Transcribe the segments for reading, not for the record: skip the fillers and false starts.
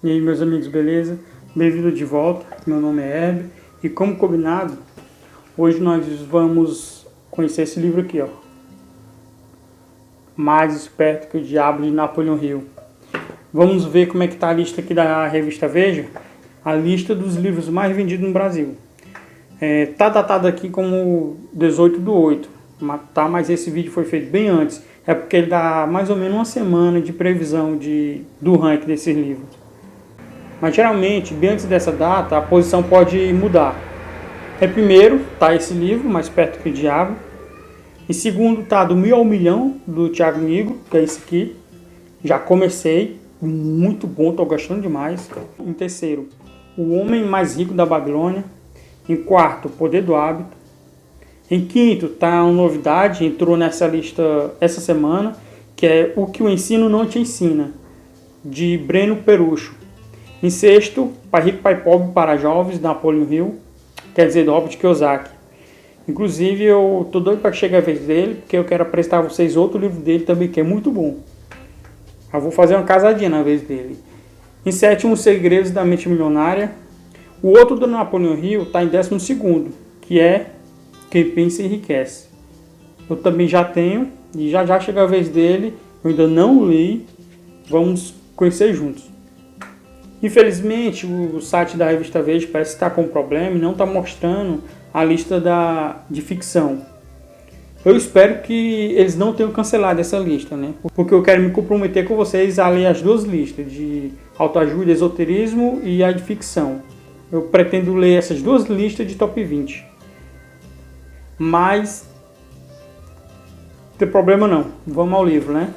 E aí, meus amigos, beleza? Bem-vindo de volta, meu nome é Herb e como combinado, hoje nós vamos conhecer esse livro aqui, ó. Mais Esperto que o Diabo, de Napoleon Hill. Vamos ver como é que tá a lista aqui da revista Veja, a lista dos livros mais vendidos no Brasil. Tá datado aqui como 18/8, mas esse vídeo foi feito bem antes, é porque ele dá mais ou menos uma semana de previsão do ranking desses livros. Mas geralmente, bem antes dessa data, a posição pode mudar. Primeiro tá esse livro, Mais Esperto que o Diabo. Em segundo tá Do Mil ao Milhão, do Thiago Nigro, que é esse aqui. Já comecei, muito bom, tô gostando demais. Em terceiro, O Homem Mais Rico da Babilônia. Em quarto, O Poder do Hábito. Em quinto, tá uma novidade, entrou nessa lista essa semana, que é O Que o Ensino Não Te Ensina, de Breno Perucho. Em sexto, Pai Rico, Pai Pobre para Jovens, da Napoleon Hill, quer dizer, do Robert Kiyosaki. Inclusive, eu tô doido para que chegue a vez dele, porque eu quero apresentar a vocês outro livro dele também, que é muito bom. Eu vou fazer uma casadinha na vez dele. Em sétimo, Os Segredos da Mente Milionária. O outro do Napoleon Hill está em 12º, que é Quem Pensa Enriquece. Eu também já tenho, e já chega a vez dele, eu ainda não li, vamos conhecer juntos. Infelizmente, o site da revista Veja parece estar com problema e não está mostrando a lista de ficção. Eu espero que eles não tenham cancelado essa lista, né? Porque eu quero me comprometer com vocês a ler as duas listas, de autoajuda, esoterismo e a de ficção. Eu pretendo ler essas duas listas de top 20. Mas não tem problema não, vamos ao livro, né?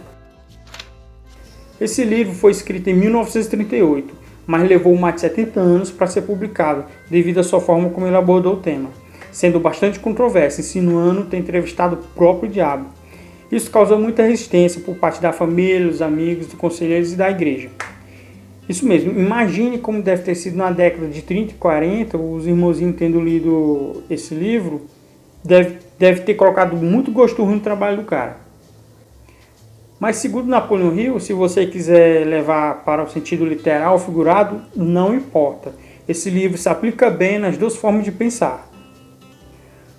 Esse livro foi escrito em 1938, mas levou mais de 70 anos para ser publicado, devido à sua forma como ele abordou o tema, sendo bastante controverso, insinuando ter entrevistado o próprio diabo. Isso causou muita resistência por parte da família, dos amigos, dos conselheiros e da igreja. Isso mesmo, imagine como deve ter sido na década de 30 e 40, os irmãozinhos tendo lido esse livro, deve ter colocado muito gosto ruim no trabalho do cara. Mas segundo Napoleon Hill, se você quiser levar para o sentido literal ou figurado, não importa. Esse livro se aplica bem nas duas formas de pensar.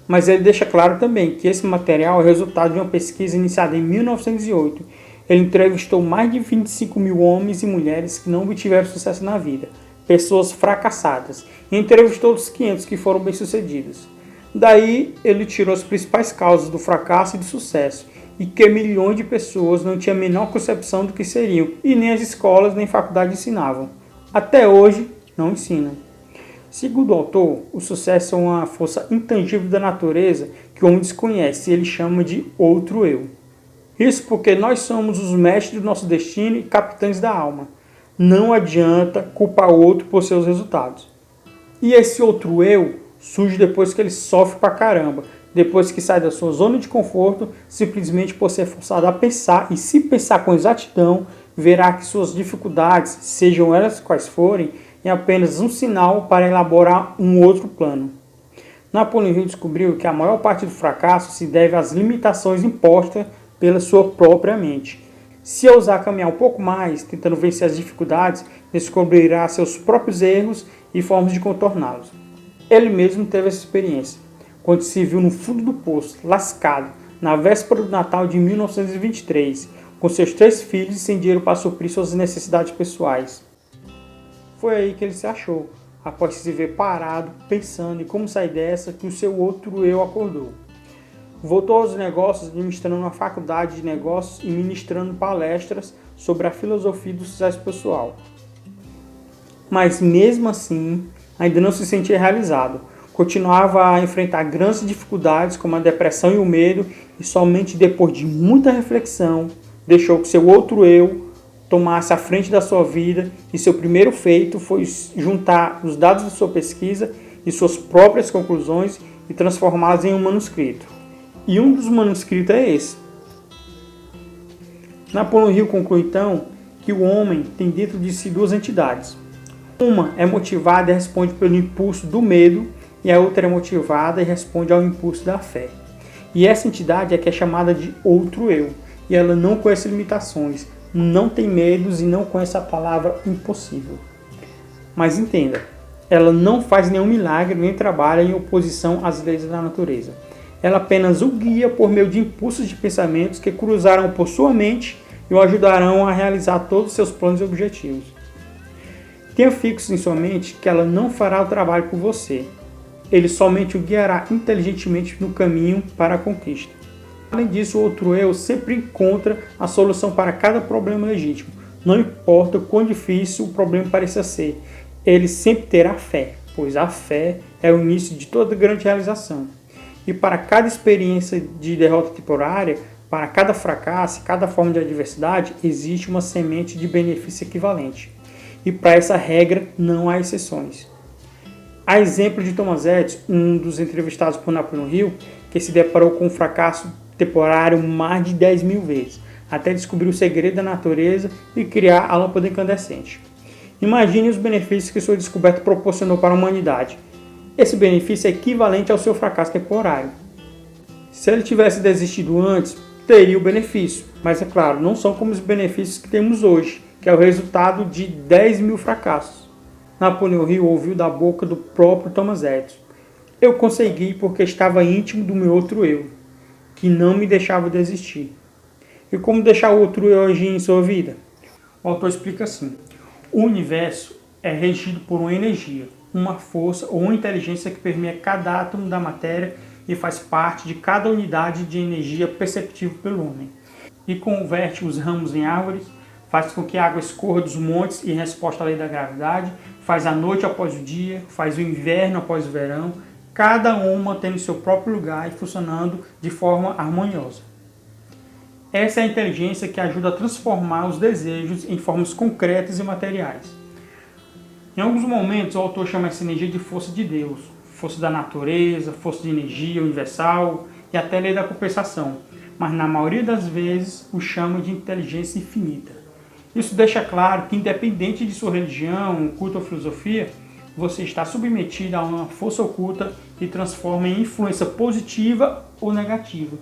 Mas ele deixa claro também que esse material é resultado de uma pesquisa iniciada em 1908. Ele entrevistou mais de 25 mil homens e mulheres que não obtiveram sucesso na vida, pessoas fracassadas, e entrevistou os 500 que foram bem-sucedidos. Daí ele tirou as principais causas do fracasso e do sucesso, e que milhões de pessoas não tinham a menor concepção do que seriam, e nem as escolas nem faculdades ensinavam. Até hoje, não ensinam. Segundo o autor, o sucesso é uma força intangível da natureza que o homem desconhece e ele chama de outro eu. Isso porque nós somos os mestres do nosso destino e capitães da alma. Não adianta culpar o outro por seus resultados. E esse outro eu surge depois que ele sofre pra caramba, depois que sai da sua zona de conforto, simplesmente por ser forçado a pensar, e se pensar com exatidão, verá que suas dificuldades, sejam elas quais forem, é apenas um sinal para elaborar um outro plano. Napoleon Hill descobriu que a maior parte do fracasso se deve às limitações impostas pela sua própria mente. Se ousar caminhar um pouco mais, tentando vencer as dificuldades, descobrirá seus próprios erros e formas de contorná-los. Ele mesmo teve essa experiência, quando se viu no fundo do poço, lascado, na véspera do Natal de 1923, com seus 3 filhos e sem dinheiro para suprir suas necessidades pessoais. Foi aí que ele se achou, após se ver parado, pensando em como sair dessa, que o seu outro eu acordou. Voltou aos negócios, administrando uma faculdade de negócios e ministrando palestras sobre a filosofia do sucesso pessoal. Mas mesmo assim, ainda não se sentia realizado. Continuava a enfrentar grandes dificuldades como a depressão e o medo, e somente depois de muita reflexão, deixou que seu outro eu tomasse a frente da sua vida, e seu primeiro feito foi juntar os dados da sua pesquisa e suas próprias conclusões e transformá-las em um manuscrito. E um dos manuscritos é esse. Napoleon Hill conclui então que o homem tem dentro de si duas entidades. Uma é motivada e responde pelo impulso do medo, e a outra é motivada e responde ao impulso da fé. E essa entidade é que é chamada de outro eu, e ela não conhece limitações, não tem medos e não conhece a palavra impossível. Mas entenda, ela não faz nenhum milagre nem trabalha em oposição às leis da natureza. Ela apenas o guia por meio de impulsos de pensamentos que cruzarão por sua mente e o ajudarão a realizar todos os seus planos e objetivos. Tenha fixo em sua mente que ela não fará o trabalho por você. Ele somente o guiará inteligentemente no caminho para a conquista. Além disso, o outro eu sempre encontra a solução para cada problema legítimo. Não importa o quão difícil o problema pareça ser, ele sempre terá fé, pois a fé é o início de toda grande realização. E para cada experiência de derrota temporária, para cada fracasso, cada forma de adversidade, existe uma semente de benefício equivalente. E para essa regra não há exceções. A exemplo de Thomas Edison, um dos entrevistados por Napoleão Hill, que se deparou com um fracasso temporário mais de 10.000 vezes, até descobrir o segredo da natureza e criar a lâmpada incandescente. Imagine os benefícios que sua descoberta proporcionou para a humanidade. Esse benefício é equivalente ao seu fracasso temporário. Se ele tivesse desistido antes, teria o benefício, mas é claro, não são como os benefícios que temos hoje, que é o resultado de 10.000 fracassos. Napoleão Hill ouviu da boca do próprio Thomas Edison: eu consegui porque estava íntimo do meu outro eu, que não me deixava desistir. E como deixar o outro eu agir em sua vida? O autor explica assim: o universo é regido por uma energia, uma força ou uma inteligência que permeia cada átomo da matéria e faz parte de cada unidade de energia perceptível pelo homem. E converte os ramos em árvores, faz com que a água escorra dos montes em resposta à lei da gravidade, faz a noite após o dia, faz o inverno após o verão, cada uma tendo seu próprio lugar e funcionando de forma harmoniosa. Essa é a inteligência que ajuda a transformar os desejos em formas concretas e materiais. Em alguns momentos, o autor chama essa energia de força de Deus, força da natureza, força de energia universal e até lei da compensação, mas na maioria das vezes o chama de inteligência infinita. Isso deixa claro que, independente de sua religião, culto ou filosofia, você está submetido a uma força oculta que transforma em influência positiva ou negativa.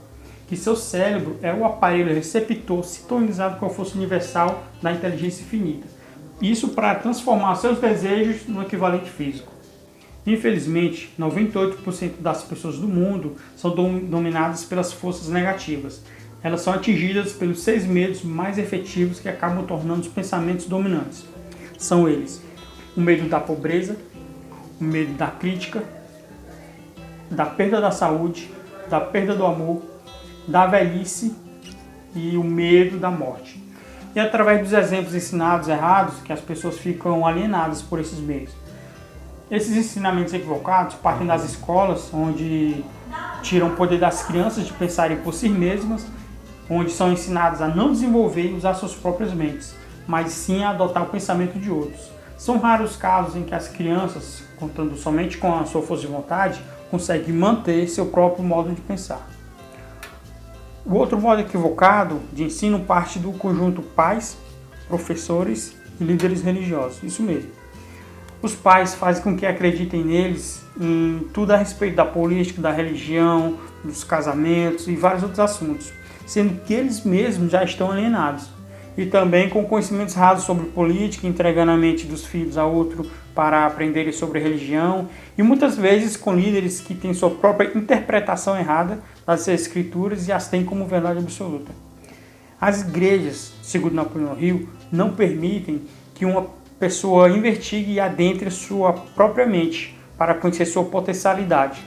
Que seu cérebro é o aparelho receptor sintonizado com a força universal da inteligência infinita. Isso para transformar seus desejos no equivalente físico. Infelizmente, 98% das pessoas do mundo são dominadas pelas forças negativas. Elas são atingidas pelos 6 medos mais efetivos que acabam tornando os pensamentos dominantes. São eles: o medo da pobreza, o medo da crítica, da perda da saúde, da perda do amor, da velhice e o medo da morte. E através dos exemplos ensinados errados que as pessoas ficam alienadas por esses medos. Esses ensinamentos equivocados partem das escolas, onde tiram o poder das crianças de pensarem por si mesmas, onde são ensinadas a não desenvolver e usar suas próprias mentes, mas sim a adotar o pensamento de outros. São raros os casos em que as crianças, contando somente com a sua força de vontade, conseguem manter seu próprio modo de pensar. O outro modo equivocado de ensino parte do conjunto pais, professores e líderes religiosos. Isso mesmo. Os pais fazem com que acreditem neles em tudo a respeito da política, da religião, dos casamentos e vários outros assuntos, sendo que eles mesmos já estão alienados. E também com conhecimentos rasos sobre política, entregando a mente dos filhos a outro para aprenderem sobre religião, e muitas vezes com líderes que têm sua própria interpretação errada das escrituras e as têm como verdade absoluta. As igrejas, segundo Napoleão Hill, não permitem que uma pessoa investigue e adentre sua própria mente para conhecer sua potencialidade.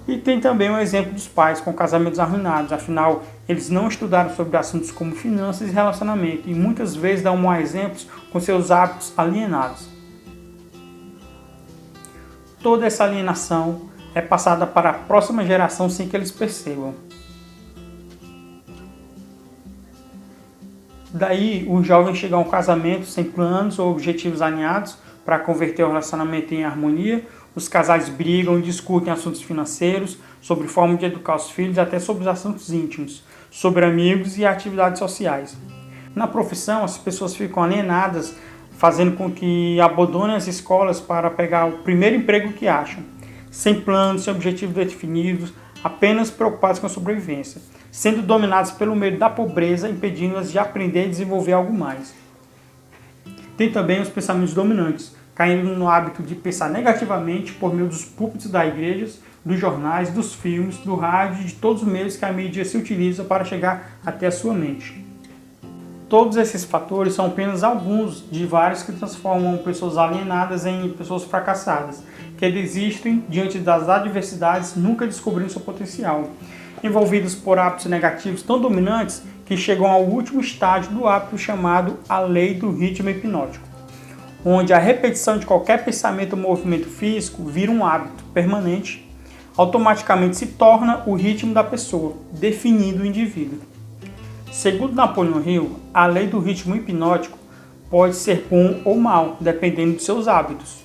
E tem também o exemplo dos pais com casamentos arruinados, afinal, eles não estudaram sobre assuntos como finanças e relacionamento e muitas vezes dão maus exemplos com seus hábitos alienados. Toda essa alienação é passada para a próxima geração sem que eles percebam. Daí, o jovem chega a um casamento sem planos ou objetivos alinhados para converter o relacionamento em harmonia. Os casais brigam e discutem assuntos financeiros, sobre forma de educar os filhos, até sobre os assuntos íntimos, sobre amigos e atividades sociais. Na profissão, as pessoas ficam alienadas, fazendo com que abandonem as escolas para pegar o primeiro emprego que acham, sem planos, sem objetivos definidos, apenas preocupados com a sobrevivência, sendo dominados pelo medo da pobreza, impedindo-as de aprender e desenvolver algo mais. Tem também os pensamentos dominantes, caindo no hábito de pensar negativamente por meio dos púlpitos das igrejas, dos jornais, dos filmes, do rádio e de todos os meios que a mídia se utiliza para chegar até a sua mente. Todos esses fatores são apenas alguns de vários que transformam pessoas alienadas em pessoas fracassadas, que desistem diante das adversidades, nunca descobrindo seu potencial, envolvidos por hábitos negativos tão dominantes que chegam ao último estágio do hábito chamado a lei do ritmo hipnótico, onde a repetição de qualquer pensamento ou movimento físico vira um hábito permanente, automaticamente se torna o ritmo da pessoa, definindo o indivíduo. Segundo Napoleão Hill, a lei do ritmo hipnótico pode ser bom ou mal, dependendo dos seus hábitos.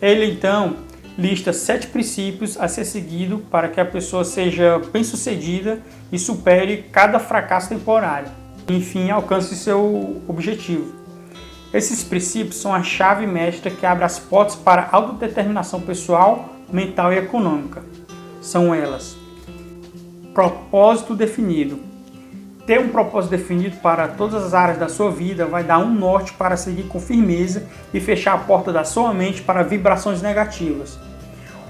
Ele então lista 7 princípios a ser seguido para que a pessoa seja bem-sucedida e supere cada fracasso temporário, e enfim alcance seu objetivo. Esses princípios são a chave mestra que abre as portas para a autodeterminação pessoal, mental e econômica. São elas: propósito definido. Ter um propósito definido para todas as áreas da sua vida vai dar um norte para seguir com firmeza e fechar a porta da sua mente para vibrações negativas.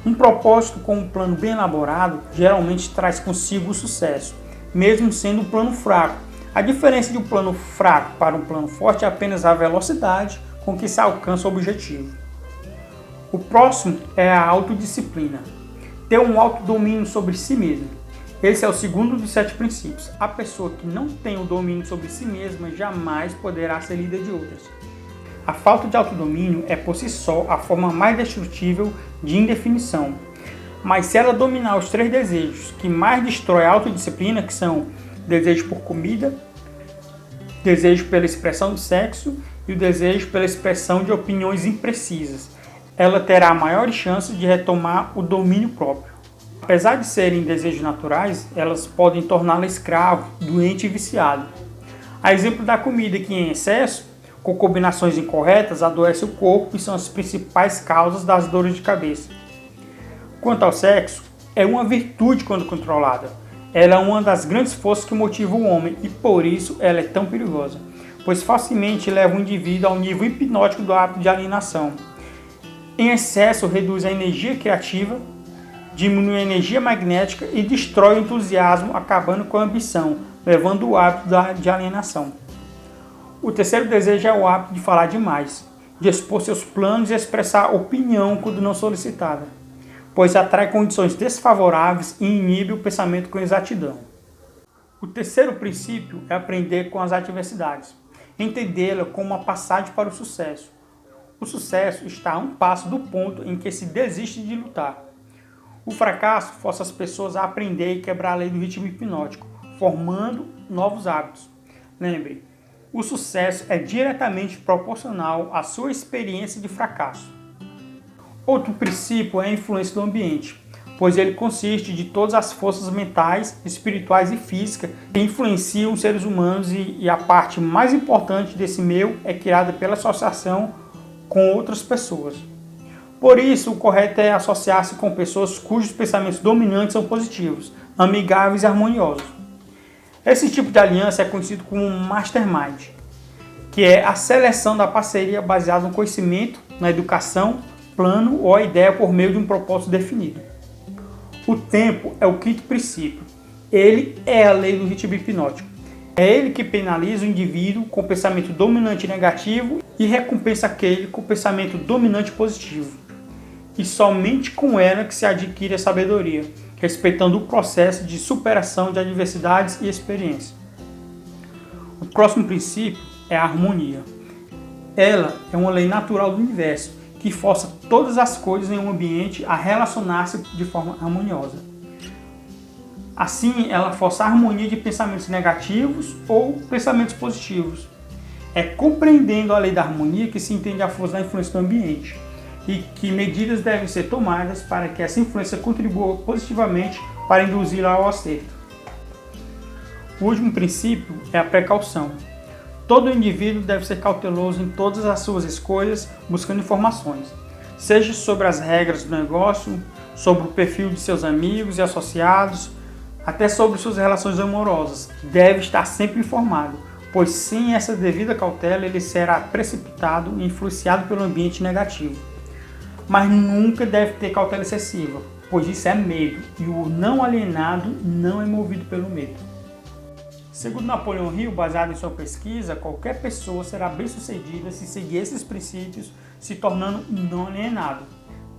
Um propósito com um plano bem elaborado geralmente traz consigo o sucesso, mesmo sendo um plano fraco. A diferença de um plano fraco para um plano forte é apenas a velocidade com que se alcança o objetivo. O próximo é a autodisciplina. Ter um autodomínio sobre si mesmo. Esse é o segundo dos 7 princípios. A pessoa que não tem o domínio sobre si mesma jamais poderá ser líder de outras. A falta de autodomínio é por si só a forma mais destrutível de indefinição. Mas se ela dominar os 3 desejos que mais destrói a autodisciplina, que são desejo por comida, desejo pela expressão do sexo e o desejo pela expressão de opiniões imprecisas, ela terá maiores chances de retomar o domínio próprio. Apesar de serem desejos naturais, elas podem torná-la escravo, doente e viciado. A exemplo da comida que em excesso, com combinações incorretas, adoece o corpo e são as principais causas das dores de cabeça. Quanto ao sexo, é uma virtude quando controlada. Ela é uma das grandes forças que motiva o homem e por isso ela é tão perigosa, pois facilmente leva o indivíduo ao nível hipnótico do hábito de alienação. Em excesso reduz a energia criativa, diminui a energia magnética e destrói o entusiasmo, acabando com a ambição, levando o hábito de alienação. O terceiro desejo é o hábito de falar demais, de expor seus planos e expressar opinião quando não solicitada, pois atrai condições desfavoráveis e inibe o pensamento com exatidão. O terceiro princípio é aprender com as adversidades, entendê-la como uma passagem para o sucesso. O sucesso está a um passo do ponto em que se desiste de lutar. O fracasso força as pessoas a aprender e quebrar a lei do ritmo hipnótico, formando novos hábitos. Lembre, o sucesso é diretamente proporcional à sua experiência de fracasso. Outro princípio é a influência do ambiente, pois ele consiste de todas as forças mentais, espirituais e físicas que influenciam os seres humanos e a parte mais importante desse meio é criada pela associação com outras pessoas. Por isso, o correto é associar-se com pessoas cujos pensamentos dominantes são positivos, amigáveis e harmoniosos. Esse tipo de aliança é conhecido como mastermind, que é a seleção da parceria baseada no conhecimento, na educação, plano ou a ideia por meio de um propósito definido. O tempo é o quinto princípio. Ele é a lei do ritmo hipnótico. É ele que penaliza o indivíduo com pensamento dominante negativo e recompensa aquele com pensamento dominante positivo. E somente com ela que se adquire a sabedoria, respeitando o processo de superação de adversidades e experiências. O próximo princípio é a harmonia. Ela é uma lei natural do universo, que força todas as coisas em um ambiente a relacionar-se de forma harmoniosa. Assim, ela força a harmonia de pensamentos negativos ou pensamentos positivos. É compreendendo a lei da harmonia que se entende a força da influência do ambiente e que medidas devem ser tomadas para que essa influência contribua positivamente para induzi-la ao acerto. O último princípio é a precaução. Todo indivíduo deve ser cauteloso em todas as suas escolhas, buscando informações, seja sobre as regras do negócio, sobre o perfil de seus amigos e associados, até sobre suas relações amorosas. Deve estar sempre informado, pois sem essa devida cautela ele será precipitado e influenciado pelo ambiente negativo. Mas nunca deve ter cautela excessiva, pois isso é medo, e o não alienado não é movido pelo medo. Segundo Napoleão Hill, baseado em sua pesquisa, qualquer pessoa será bem-sucedida se seguir esses princípios, se tornando não alienado,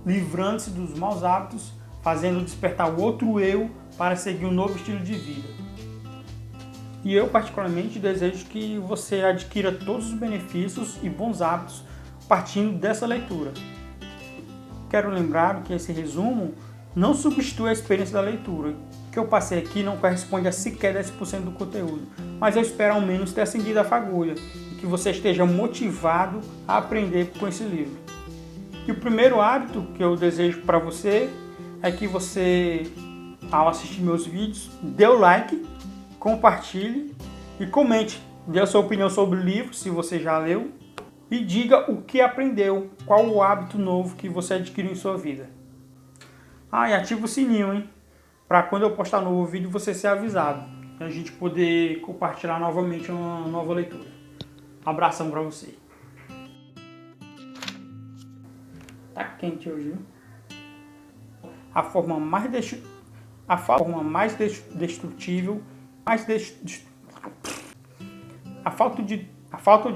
livrando-se dos maus hábitos, fazendo despertar o outro eu para seguir um novo estilo de vida. E eu particularmente desejo que você adquira todos os benefícios e bons hábitos partindo dessa leitura. Quero lembrar que esse resumo não substitui a experiência da leitura. O que eu passei aqui não corresponde a sequer 10% do conteúdo, mas eu espero ao menos ter acendido a fagulha e que você esteja motivado a aprender com esse livro. E o primeiro hábito que eu desejo para você é que você, ao assistir meus vídeos, dê o like, compartilhe e comente. Dê a sua opinião sobre o livro, se você já leu, e diga o que aprendeu, qual o hábito novo que você adquiriu em sua vida. E ativa o sininho, hein? Para quando eu postar novo vídeo você ser avisado, e a gente poder compartilhar novamente uma nova leitura. Abração para você. Tá quente hoje, viu? A falta de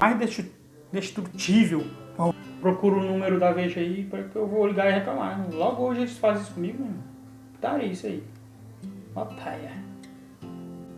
mais destrutível. Procura o número da vez aí para que eu vou ligar e reclamar. Logo hoje eles fazem isso comigo, mano. Tá isso aí. Ó, paia.